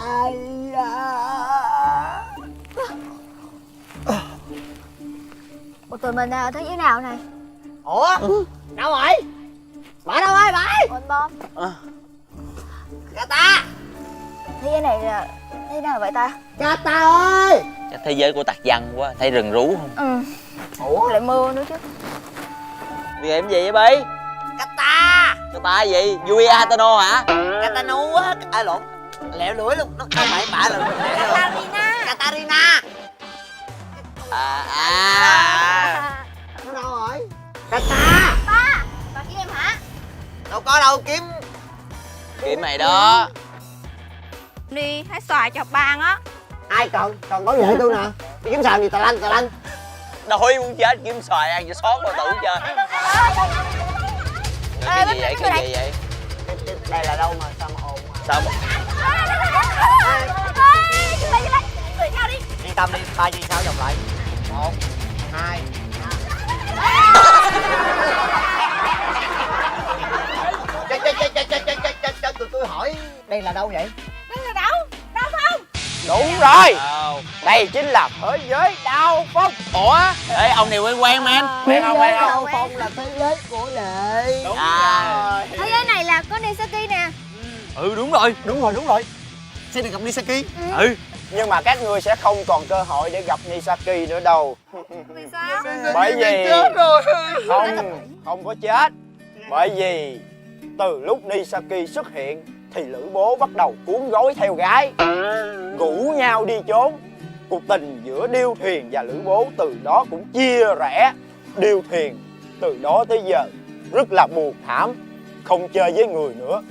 Ai da. Một tụi mình ở thế giới nào này? Ủa? Đâu rồi? Bà đâu ơi bà? Ủa anh Bom? Kata. Thế giới này là thế giới nào vậy ta? Kata ơi. Chắc thế giới của tạc văn quá, thấy rừng rú không? Ừ. Ủa? Lại mưa nữa chứ. Vì em gì vậy Bi? Kata. Kata gì? Yui Hatano hả? Katanu á. À lộn. Lẹo lưỡi luôn. Nó không phải bả là Katarina. Katarina. Nó đâu rồi? Kata. Ba, bà kiếm em hả? Đâu có đâu, kiếm. Kiếm mày đó. Đi hái xoài cho ban á. Ai cần có vậy tôi nè. Đi kiếm xào gì tà lanh. Đói muốn chết, kiếm xoài ăn cho xót vào tủ chơi. Cái gì vậy? Cái gì vậy? Đây là đâu mà sao mà ồn mà. Sao mà... Yên tâm đi, ba gì sao vòng lại. 1, 2, 3. Chết, tôi hỏi đây là đâu vậy? Đây là đâu? Đâu không? Đúng rồi. Đâu? Đây chính là thế giới đao phong. Ủa? Ê, ông này quen man. Thế giới đao phong là thế giới của Lệ. Đúng rồi. Thế giới này là có Nisaki nè. Ừ đúng rồi. Đúng rồi. Sẽ được gặp Nisaki. Ừ. Nhưng mà các ngươi sẽ không còn cơ hội để gặp Nisaki nữa đâu. Vì sao? Bởi vì chết rồi. không có chết. Bởi vì từ lúc Nisaki xuất hiện thì Lữ Bố bắt đầu cuốn gói theo gái, rủ nhau đi trốn. Cuộc tình giữa Điêu Thuyền và Lữ Bố từ đó cũng chia rẽ. Điêu Thuyền từ đó tới giờ rất là buồn thảm, không chơi với người nữa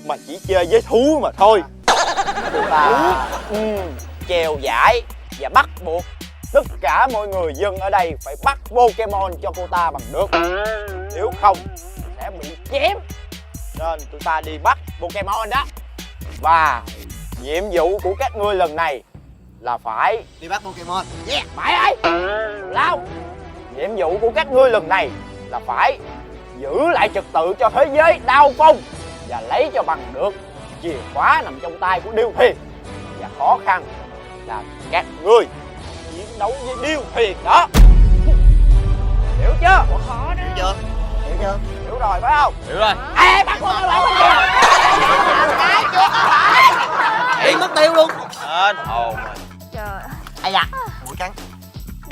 mà chỉ chơi với thú mà thôi. Cô ta chèo giải và bắt buộc tất cả mọi người dân ở đây phải bắt Pokemon cho cô ta bằng được, nếu không sẽ bị chém. Nên tụi ta đi bắt Pokemon đó. Và nhiệm vụ của các ngươi lần này là phải Đi bắt Pokemon. Yeah. phải ấy lao. Nhiệm vụ của các ngươi lần này là phải giữ lại trật tự cho thế giới đao phong và lấy cho bằng được chìa khóa nằm trong tay của Điêu Thuyền. Và khó khăn là các ngươi chiến đấu với Điêu Thuyền đó. Hiểu chưa? Khó đó. Chưa? Hiểu chưa? Hiểu rồi phải không? Hiểu rồi. Ê, bắt con lại con kìa. Cái chưa có phải. Yên mất tiêu luôn. Hết hồn rồi. Trời. Ai da. Mũi cắn.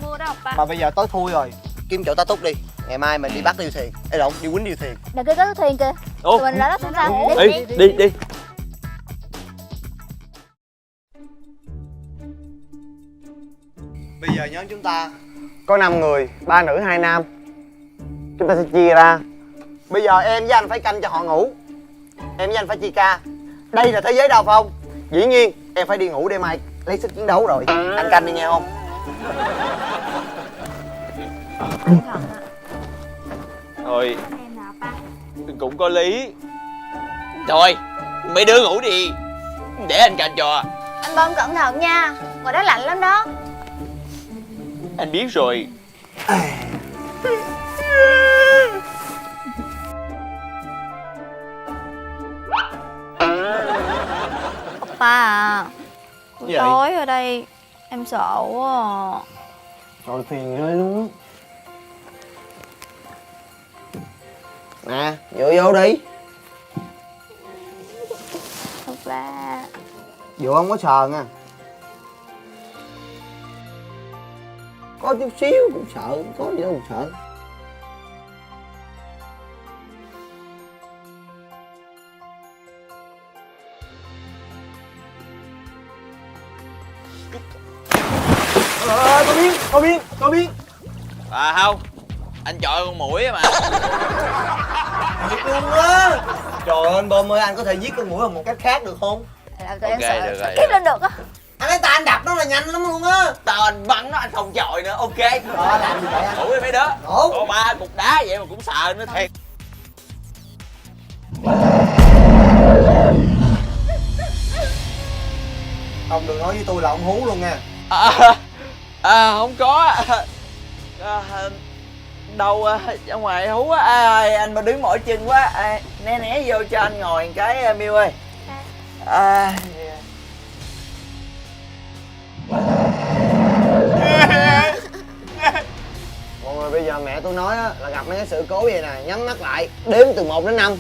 Mưa đâu ba. Mà bây giờ tối thui rồi. Kiếm chỗ tá túc đi. Ngày mai mình đi bắt Điêu Thuyền. Ê lộn, đi quýnh Điêu Thuyền. Đằng kia có cái thuyền kìa. Ủa? Tụi mình ra đó xem sao. Đi. Bây giờ nhóm chúng ta Có 5 người, 3 nữ 2 nam. Chúng ta sẽ chia ra. Bây giờ em với anh phải canh cho họ ngủ. Em với anh phải chia ca. Đây là thế giới đao phong. Dĩ nhiên em phải đi ngủ để mai lấy sức chiến đấu rồi. Anh canh đi nghe không? Thôi, cũng có lý. Thôi, mấy đứa ngủ đi. Để anh canh cho. Anh Bom cẩn thận nha. Ngoài đó lạnh lắm đó. Anh biết rồi. Ba à. Buổi Gì vậy? tối ở đây em sợ quá à. Rồi thuyền rơi luôn. Nè, dựa vô đi. Ba. Dựa không có sờ nha. Có chút xíu cũng sợ, có gì đâu cũng sợ. Có biết. À không, anh chọi con muỗi mà. Thiệt luôn á. Trời ơi anh Bom ơi, anh có thể giết con muỗi bằng một cách khác được không? Làm tụi em Ok, sợ được sợ rồi, kiếp được lên được á. Anh lấy tay anh đập nó là nhanh lắm luôn á. Tao anh bắn nó, anh không chọi nữa, ok. Làm gì vậy anh? Ngủ đi mấy đứa. Ngủ. Có 3 cục đá vậy mà cũng sợ nữa thiệt. Ông đừng nói với tôi là ông hú luôn nha. Không có. Đâu ra ngoài hú á. Anh mà đứng mỏi chân quá. Né vô cho anh ngồi một cái Miu ơi. mẹ tôi nói á, là gặp mấy cái sự cố vậy nè, nhắm mắt lại, đếm từ 1 đến 5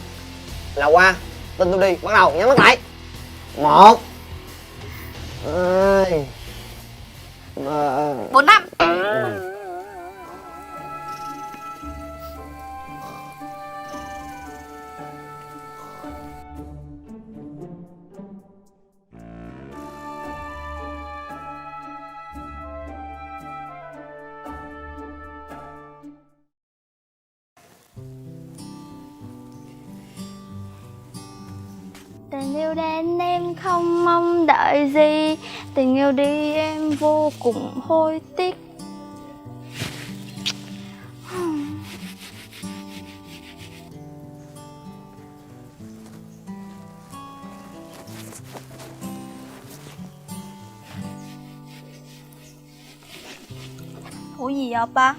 là qua. Tin tôi đi, bắt đầu nhắm mắt lại. 1 2 3 4 5. Tình yêu đến em không mong đợi gì, tình yêu đi em vô cùng hối tiếc. Ủa gì vậy ba?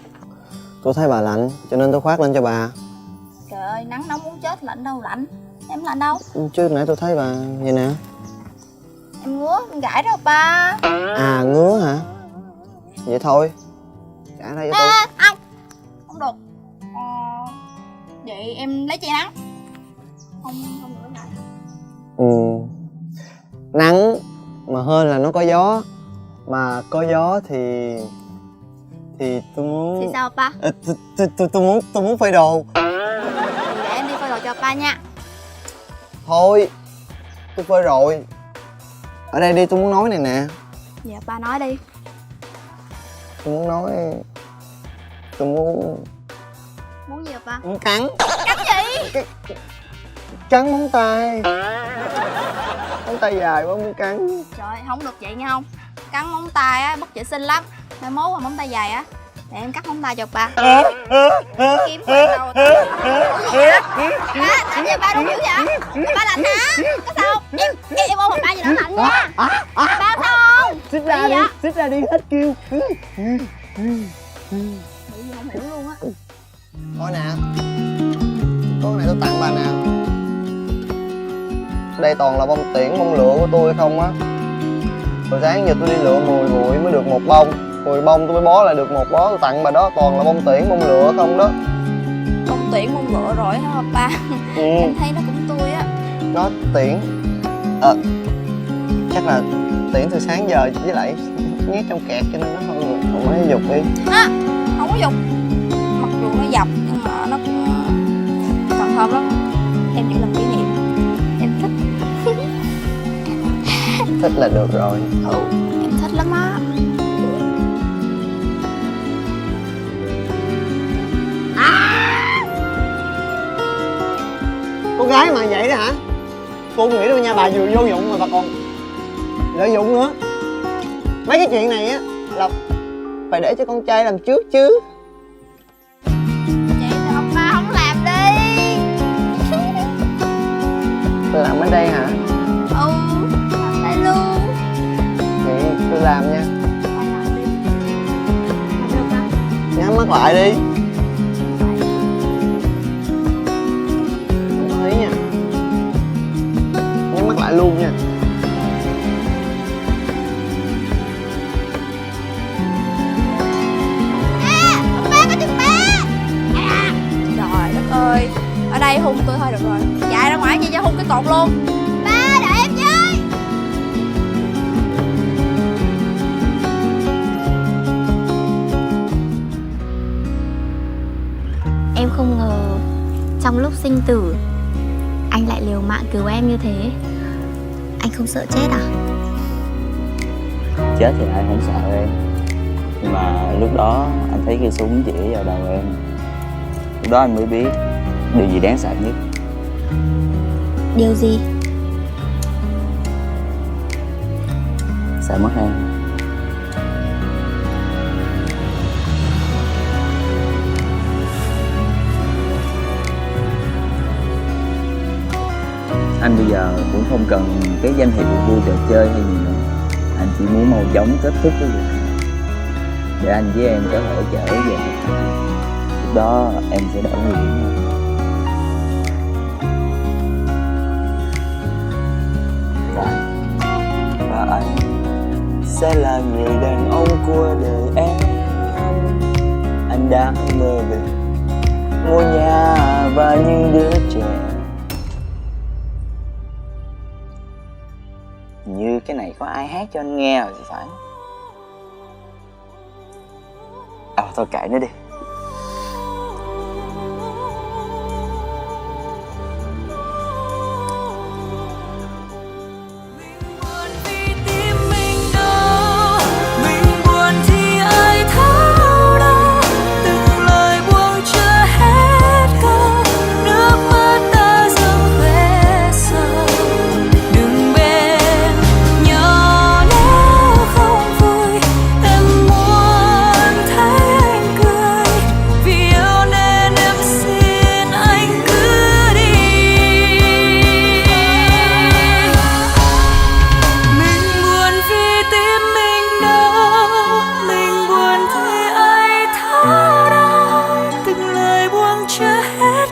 Tôi thấy bà lạnh cho nên tôi khoác lên cho bà. Trời ơi, nắng nóng muốn chết, lạnh đâu lạnh. Em lạnh đâu? Chứ nãy tôi thấy bà vậy nè. Em ngứa, em gãi đó ba. À, ngứa hả? Vậy thôi, trả đây cho tôi. Không, không được. Vậy em lấy che nắng. Không được lại. Nắng mà hơn là nó có gió. Mà có gió thì tôi muốn. Thì sao ba? Tôi muốn phơi đồ. Để em đi phơi đồ cho ba nha. Thôi, tôi phơi rồi. Ở đây đi, tôi muốn nói này nè. Dạ ba nói đi. Tôi muốn nói. Tôi muốn. Muốn gì vậy ba? Muốn cắn. Cắn gì? Cắn móng tay. Móng tay dài quá muốn cắn. Trời, không được vậy nha không? Cắn móng tay á, bất vệ sinh lắm. Mai mốt mà móng tay dài á, để em cắt móng tay cho ba. Kiếm quay đầu. Làm gì ba đúng dữ vậy? Ba lạnh hả? Có sao không? Em ôm một ba gì đó lạnh nha. Ba sao không? Xích ra đi, xích ra đi, hết kêu. Bị gì không hiểu luôn á. Thôi nè, có cái này tôi tặng bà nè. Đây toàn là bông tiễn, bông lửa của tôi không á. Hồi sáng giờ tôi đi lựa 10 bụi mới được 1 bông. 10 bông tôi mới bó lại được 1 bó. Tôi tặng bà đó toàn là bông tiễn, bông lửa không đó. Bông tuyển bông lựa rồi hả ba? Em thấy nó cũng tươi á. Nó tiễn. Chắc là tiễn từ sáng giờ với lại nhét trong kẹt cho nên nó không mới dục đi. Không có dục. Mặc dù nó dập nhưng mà nó cũng còn thơm lắm. Em chỉ làm kỷ niệm. Em thích. Thích là được rồi. Em thích lắm á. Con gái mà vậy đó hả? Cô nghĩ đâu nha, bà vừa vô dụng mà bà còn lợi dụng nữa. Mấy cái chuyện này á là phải để cho con trai làm trước chứ. Vậy thì ông ba không làm đi. Làm ở đây hả? Làm đây luôn. Thì tôi làm nha. Ba làm đi. Làm được không? Nhắm mắt lại đi. Không ý nha. Nhắm mắt lại luôn nha. Ba có chừng ba. Trời đất ơi, ở đây hung tôi thôi được rồi. Chạy ra ngoài chị cho hung cái cột luôn. Ba đợi em với. Em không ngờ trong lúc sinh tử anh lại liều mạng cứu em như thế. Anh không sợ chết à? Chết thì ai không sợ em. Nhưng mà lúc đó anh thấy cây súng chỉ vào đầu em. Lúc đó anh mới biết điều gì đáng sợ nhất. Điều gì? Sợ mất em. Anh bây giờ cũng không cần cái danh hiệu vua trò chơi hay gì nữa. Anh chỉ muốn mau chóng kết thúc cái việc này để anh với em có thể trở về. Lúc đó em sẽ đỡ nguy hiểm hơn. Và anh sẽ là người đàn ông của đời em. Anh đang mơ về ngôi nhà và những đứa trẻ. Như cái này có ai hát cho anh nghe rồi thì phải. Thôi kệ nó đi. Từng lời buông chưa hết